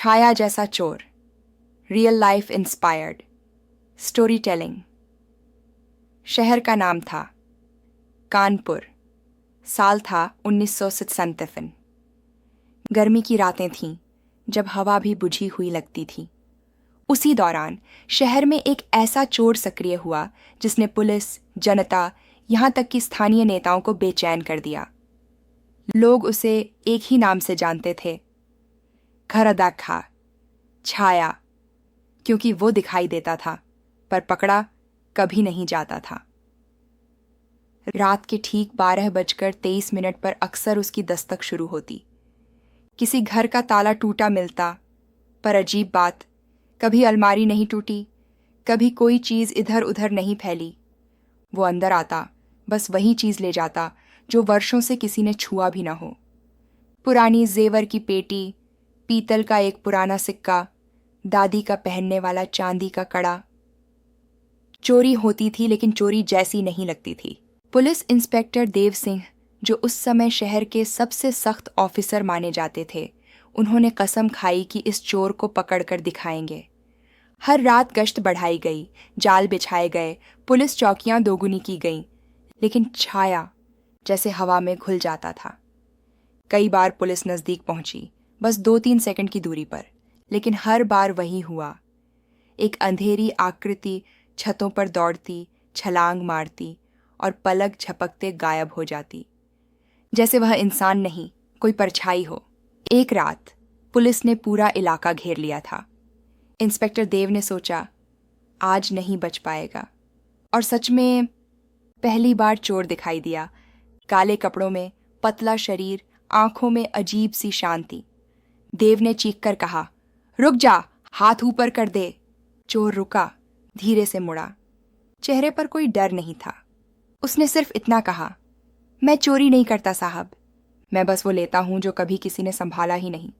छाया जैसा चोर, real life inspired story telling. शहर का नाम था कानपुर। साल था 1997। गर्मी की रातें थीं जब हवा भी बुझी हुई लगती थी। उसी दौरान शहर में एक ऐसा चोर सक्रिय हुआ जिसने पुलिस, जनता, यहां तक कि स्थानीय नेताओं को बेचैन कर दिया। लोग उसे एक ही नाम से जानते थे, घरदाखा, छाया, क्योंकि वो दिखाई देता था पर पकड़ा कभी नहीं जाता था। रात के ठीक 12:23 पर अक्सर उसकी दस्तक शुरू होती। किसी घर का ताला टूटा मिलता, पर अजीब बात, कभी अलमारी नहीं टूटी, कभी कोई चीज इधर उधर नहीं फैली। वो अंदर आता, बस वही चीज ले जाता जो वर्षों से किसी ने छुआ भी ना हो। पुरानी जेवर की पेटी, पीतल का एक पुराना सिक्का, दादी का पहनने वाला चांदी का कड़ा। चोरी होती थी लेकिन चोरी जैसी नहीं लगती थी। पुलिस इंस्पेक्टर देव सिंह, जो उस समय शहर के सबसे सख्त ऑफिसर माने जाते थे, उन्होंने कसम खाई कि इस चोर को पकड़कर दिखाएंगे। हर रात गश्त बढ़ाई गई, जाल बिछाए गए, पुलिस चौकियां दोगुनी की गईं, लेकिन छाया जैसे हवा में घुल जाता था। कई बार पुलिस नजदीक पहुंची, बस 2-3 सेकंड की दूरी पर, लेकिन हर बार वही हुआ। एक अंधेरी आकृति छतों पर दौड़ती, छलांग मारती और पलक झपकते गायब हो जाती, जैसे वह इंसान नहीं, कोई परछाई हो। एक रात पुलिस ने पूरा इलाका घेर लिया था। इंस्पेक्टर देव ने सोचा, आज नहीं बच पाएगा। और सच में पहली बार चोर दिखाई दिया, काले कपड़ों में, पतला शरीर, आंखों में अजीब सी शांति। देव ने चीखकर कहा, रुक जा, हाथ ऊपर कर दे। चोर रुका, धीरे से मुड़ा। चेहरे पर कोई डर नहीं था। उसने सिर्फ इतना कहा, मैं चोरी नहीं करता साहब, मैं बस वो लेता हूं जो कभी किसी ने संभाला ही नहीं।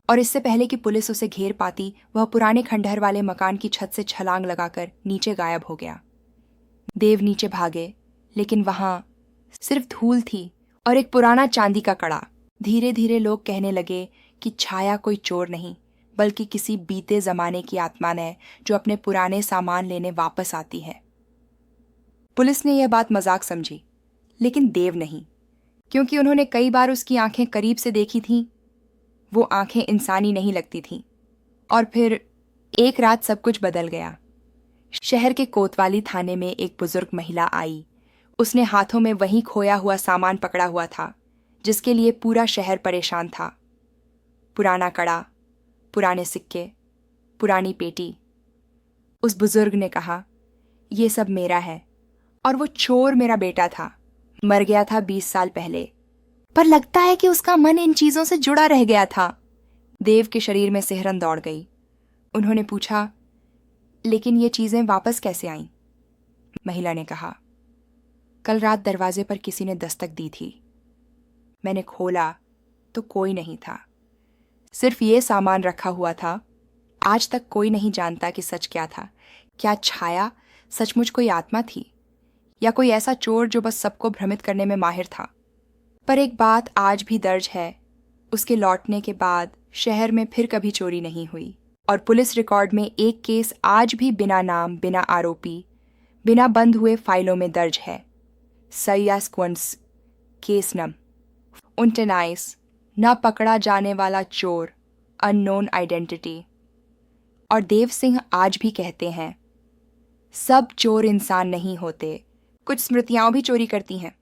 और इससे पहले कि पुलिस उसे घेर पाती, वह पुराने खंडहर वाले मकान की छत से छलांग लगाकर नीचे गायब हो गया। देव नीचे भागे, लेकिन वहां सिर्फ धूल थी और एक पुराना चांदी का कड़ा। धीरे धीरे लोग कहने लगे कि छाया कोई चोर नहीं, बल्कि किसी बीते जमाने की आत्मा है जो अपने पुराने सामान लेने वापस आती है। पुलिस ने यह बात मजाक समझी, लेकिन देव नहीं, क्योंकि उन्होंने कई बार उसकी आंखें करीब से देखी थीं। वो आंखें इंसानी नहीं लगती थीं। और फिर एक रात सब कुछ बदल गया। शहर के कोतवाली थाने में एक बुजुर्ग महिला आई। उसने हाथों में वही खोया हुआ सामान पकड़ा हुआ था जिसके लिए पूरा शहर परेशान था। पुराना कड़ा, पुराने सिक्के, पुरानी पेटी। उस बुजुर्ग ने कहा, ये सब मेरा है और वो चोर मेरा बेटा था, मर गया था 20 साल पहले, पर लगता है कि उसका मन इन चीजों से जुड़ा रह गया था। देव के शरीर में सिहरन दौड़ गई। उन्होंने पूछा, लेकिन ये चीजें वापस कैसे आईं? महिला ने कहा, कल रात दरवाजे पर किसी ने दस्तक दी थी। मैंने खोला तो कोई नहीं था, सिर्फ ये सामान रखा हुआ था। आज तक कोई नहीं जानता कि सच क्या था। क्या छाया सचमुच कोई आत्मा थी, या कोई ऐसा चोर जो बस सबको भ्रमित करने में माहिर था? पर एक बात आज भी दर्ज है, उसके लौटने के बाद शहर में फिर कभी चोरी नहीं हुई। और पुलिस रिकॉर्ड में एक केस आज भी बिना नाम, बिना आरोपी, बिना बंद हुए फाइलों में दर्ज है। सयास्क्वंस केस नम 19, न पकड़ा जाने वाला चोर, अननोन आइडेंटिटी। और देव सिंह आज भी कहते हैं, सब चोर इंसान नहीं होते, कुछ स्मृतियां भी चोरी करती हैं।